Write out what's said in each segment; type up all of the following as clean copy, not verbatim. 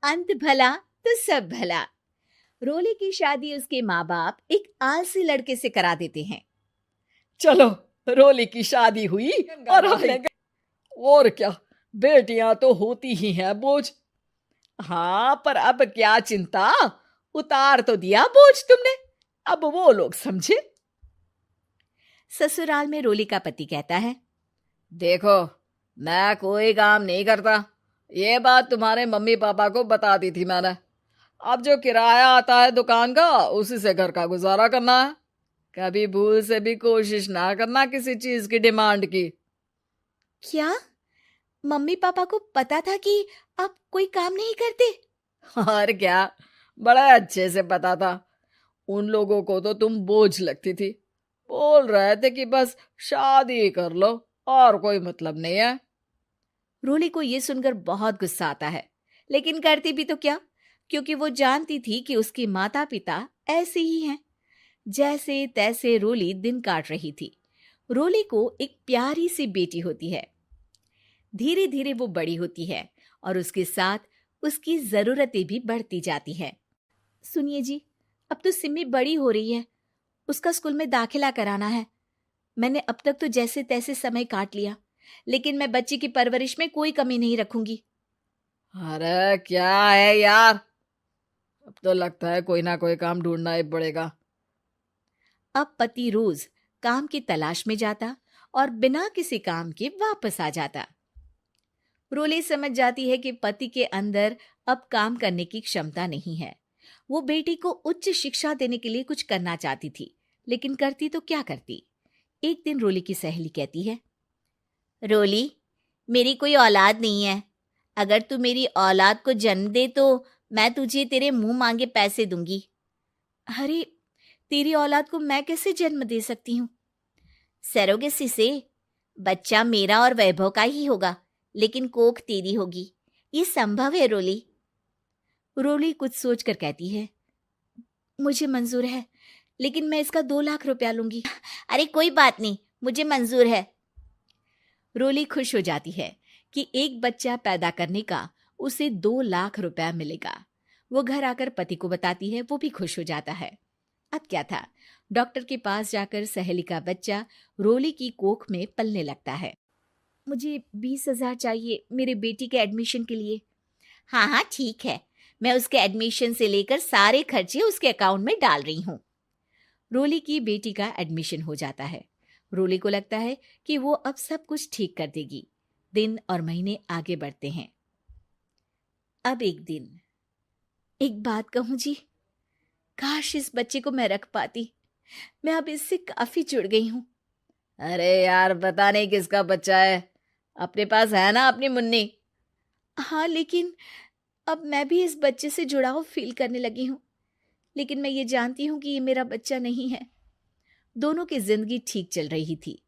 अंत भला तो सब भला। रोली की शादी उसके माँ बाप एक आलसी लड़के से करा देते हैं। चलो, रोली की शादी हुई और हमने और क्या, बेटियां तो होती ही हैं बोझ। हाँ, पर अब क्या चिंता, उतार तो दिया बोझ तुमने, अब वो लोग समझे। ससुराल में रोली का पति कहता है, देखो, मैं कोई काम नहीं करता, ये बात तुम्हारे मम्मी पापा को बता दी थी मैंने। अब जो किराया आता है दुकान का, उसी से घर का गुजारा करना है। कभी भूल से भी कोशिश ना करना किसी चीज की डिमांड की। क्या मम्मी पापा को पता था कि आप कोई काम नहीं करते? और क्या, बड़ा अच्छे से पता था। उन लोगों को तो तुम बोझ लगती थी, बोल रहे थे कि बस शादी कर लो और कोई मतलब नहीं है। रोली को यह सुनकर बहुत गुस्सा आता है, लेकिन करती भी तो क्या, क्योंकि वो जानती थी कि उसके माता पिता ऐसे ही हैं। जैसे तैसे रोली दिन काट रही थी। रोली को एक प्यारी सी बेटी होती है। धीरे धीरे वो बड़ी होती है और उसके साथ उसकी जरूरतें भी बढ़ती जाती हैं। सुनिए जी, अब तो सिमी बड़ी हो रही है, उसका स्कूल में दाखिला कराना है। मैंने अब तक तो जैसे तैसे समय काट लिया, लेकिन मैं बच्ची की परवरिश में कोई कमी नहीं रखूंगी। अरे क्या है यार, अब तो लगता है कोई ना कोई काम ढूंढना ही पड़ेगा। अब पति रोज काम की तलाश में जाता और बिना किसी काम के वापस आ जाता। रोली समझ जाती है कि पति के अंदर अब काम करने की क्षमता नहीं है। वो बेटी को उच्च शिक्षा देने के लिए कुछ करना चाहती थी, लेकिन करती तो क्या करती। एक दिन रोली की सहेली कहती है, रोली, मेरी कोई औलाद नहीं है। अगर तू मेरी औलाद को जन्म दे तो मैं तुझे तेरे मुंह मांगे पैसे दूंगी। अरे, तेरी औलाद को मैं कैसे जन्म दे सकती हूँ? सरोगेसी से। बच्चा मेरा और वैभव का ही होगा, लेकिन कोख तेरी होगी। ये संभव है रोली। रोली कुछ सोचकर कहती है, मुझे मंजूर है, लेकिन मैं इसका 2 लाख रुपया लूंगी। अरे कोई बात नहीं, मुझे मंजूर है। रोली खुश हो जाती है कि एक बच्चा पैदा करने का उसे 2 लाख रुपया मिलेगा। वो घर आकर पति को बताती है, वो भी खुश हो जाता है। अब क्या था, डॉक्टर के पास जाकर सहेली का बच्चा रोली की कोख में पलने लगता है। मुझे 20,000 चाहिए मेरे बेटी के एडमिशन के लिए। हाँ हाँ ठीक है, मैं उसके एडमिशन से लेकर सारे खर्चे उसके अकाउंट में डाल रही हूँ। रोली की बेटी का एडमिशन हो जाता है। रोली को लगता है कि वो अब सब कुछ ठीक कर देगी। दिन और महीने आगे बढ़ते हैं। अब एक दिन, एक बात कहूं जी, काश इस बच्चे को मैं रख पाती। मैं अब इससे काफी जुड़ गई हूँ। अरे यार, पता नहीं किसका बच्चा है, अपने पास है ना अपनी मुन्नी। हाँ, लेकिन अब मैं भी इस बच्चे से जुड़ाव फील करने लगी हूँ। लेकिन मैं ये जानती हूँ कि ये मेरा बच्चा नहीं है। दोनों की जिंदगी ठीक चल रही थी,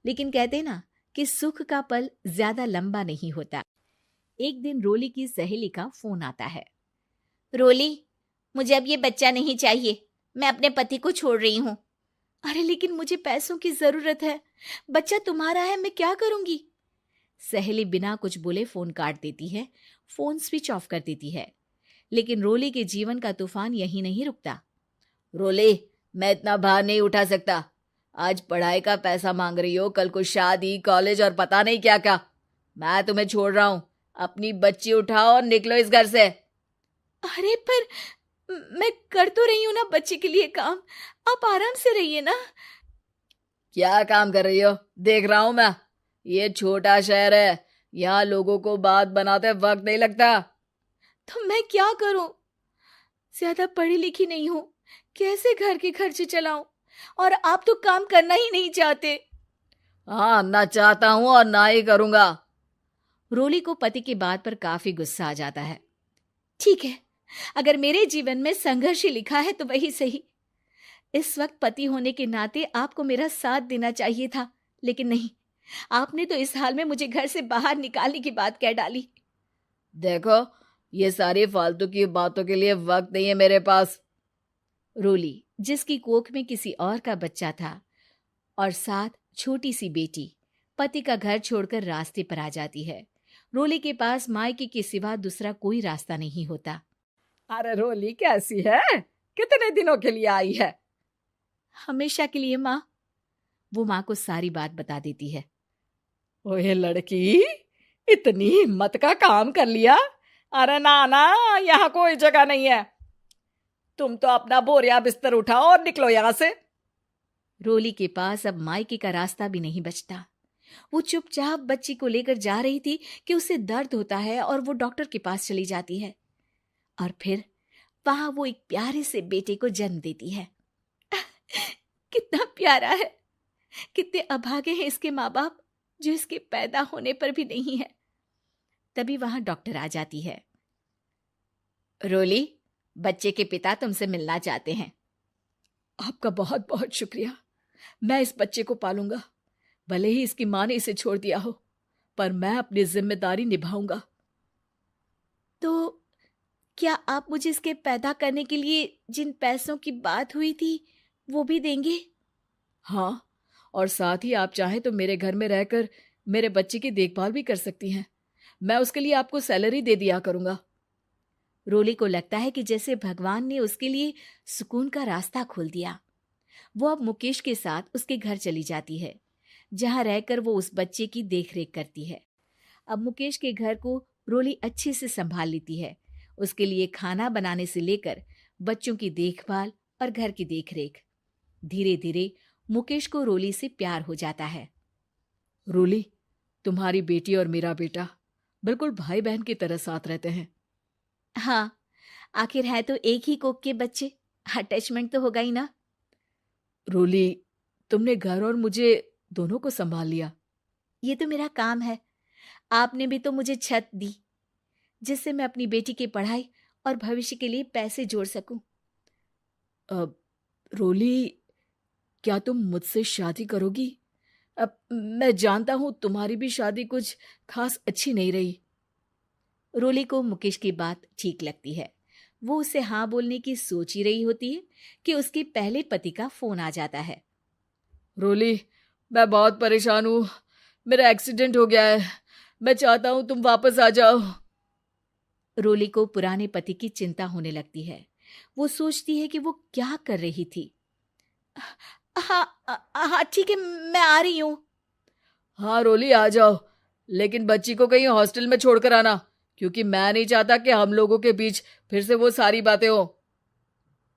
लेकिन कहते ना कि सुख का पल ज्यादा लंबा नहीं होता। एक दिन रोली की सहेली का फोन आता है। रोली, मुझे अब ये बच्चा नहीं चाहिए, मैं अपने पति को छोड़ रही हूँ। अरे लेकिन मुझे पैसों की जरूरत है, बच्चा तुम्हारा है, मैं क्या करूंगी? सहेली बिना कुछ बोले फोन काट देती है, फोन स्विच ऑफ कर देती है। लेकिन रोली के जीवन का तूफान यहीं नहीं रुकता। रोली, मैं इतना भार नहीं उठा सकता। आज पढ़ाई का पैसा मांग रही हो, कल को शादी, कॉलेज और पता नहीं क्या क्या। मैं तुम्हें छोड़ रहा हूँ, अपनी बच्ची उठाओ और निकलो इस घर से। अरे पर मैं कर तो रही हूं ना बच्चे के लिए काम, आप आराम से रहिए ना। क्या काम कर रही हो, देख रहा हूं मैं। ये छोटा शहर है, यहाँ लोगों को बात बनाते वक्त नहीं लगता। तो मैं क्या करूं? ज्यादा पढ़ी लिखी नहीं हूं, कैसे घर के खर्चे चलाऊं? और आप तो काम करना ही नहीं चाहते। हाँ, ना चाहता हूं और ना ही करूंगा। रोली को पति की बात पर काफी गुस्सा आ जाता है। ठीक है, अगर मेरे जीवन में संघर्ष ही लिखा है तो वही सही। इस वक्त पति होने के नाते आपको मेरा साथ देना चाहिए था, लेकिन नहीं, आपने तो इस हाल में मुझे घर से बाहर निकालने की बात कह डाली। देखो, ये सारी फालतू की बातों के लिए वक्त नहीं है मेरे पास। रोली, जिसकी कोख में किसी और का बच्चा था और साथ छोटी सी बेटी, पति का घर छोड़कर रास्ते पर आ जाती है। रोली के पास मायके के सिवा दूसरा कोई रास्ता नहीं होता। अरे रोली कैसी है? कितने दिनों के लिए आई है? हमेशा के लिए माँ। वो माँ को सारी बात बता देती है। ओए लड़की, इतनी हिम्मत का काम कर लिया। अरे ना ना, यहाँ कोई जगह नहीं है। तुम तो अपना बोरिया बिस्तर उठाओ और निकलो यहाँ से। रोली के पास अब मायके का रास्ता भी नहीं बचता। वो चुपचाप बच्ची को लेकर जा रही थी कि उसे दर्द होता है और वो डॉक्टर के पास चली जाती है और फिर वहां वो एक प्यारे से बेटे को जन्म देती है। कितना प्यारा है, कितने अभागे हैं इसके माँ बाप जो इसके पैदा होने पर भी नहीं है। तभी वहां डॉक्टर आ जाती है। रोली, बच्चे के पिता तुमसे मिलना चाहते हैं। आपका बहुत बहुत शुक्रिया। मैं इस बच्चे को पालूंगा, भले ही इसकी माँ ने इसे छोड़ दिया हो, पर मैं अपनी जिम्मेदारी निभाऊंगा। तो क्या आप मुझे इसके पैदा करने के लिए जिन पैसों की बात हुई थी वो भी देंगे? हाँ, और साथ ही आप चाहें तो मेरे घर में रहकर मेरे बच्चे की देखभाल भी कर सकती हैं। मैं उसके लिए आपको सैलरी दे दिया करूंगा। रोली को लगता है कि जैसे भगवान ने उसके लिए सुकून का रास्ता खोल दिया। वो अब मुकेश के साथ उसके घर चली जाती है, जहां रहकर वो उस बच्चे की देखरेख करती है। अब मुकेश के घर को रोली अच्छे से संभाल लेती है, उसके लिए खाना बनाने से लेकर बच्चों की देखभाल और घर की देखरेख। धीरे धीरे मुकेश को रोली से प्यार हो जाता है। रोली, तुम्हारी बेटी और मेरा बेटा बिल्कुल भाई बहन की तरह साथ रहते हैं। हाँ, आखिर है तो एक ही कोख के बच्चे, अटैचमेंट तो होगा ही ना। रोली, तुमने घर और मुझे दोनों को संभाल लिया। ये तो मेरा काम है। आपने भी तो मुझे छत दी जिससे मैं अपनी बेटी की पढ़ाई और भविष्य के लिए पैसे जोड़ सकूं। अब रोली, क्या तुम मुझसे शादी करोगी? अब मैं जानता हूं तुम्हारी भी शादी कुछ खास अच्छी नहीं रही। रोली को मुकेश की बात ठीक लगती है। वो उसे हाँ बोलने की सोच ही रही होती है कि उसके पहले पति का फोन आ जाता है। रोली, मैं बहुत परेशान हूं। मेरा एक्सीडेंट हो गया है। मैं चाहता हूं तुम वापस आ जाओ। रोली को पुराने पति की चिंता होने लगती है। वो सोचती है कि वो क्या कर रही थी। हाँ हाँ ठीक है, मैं आ रही हूँ। हाँ रोली, आ जाओ, लेकिन बच्ची को कहीं हॉस्टल में छोड़कर आना, क्योंकि मैं नहीं चाहता कि हम लोगों के बीच फिर से वो सारी बातें हो।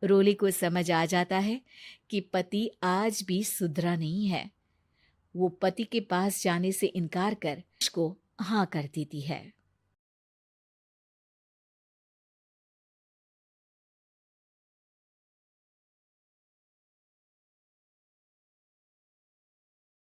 रोली को समझ आ जाता है कि पति आज भी सुधरा नहीं है। वो पति के पास जाने से इनकार कर उसको हाँ कर देती है।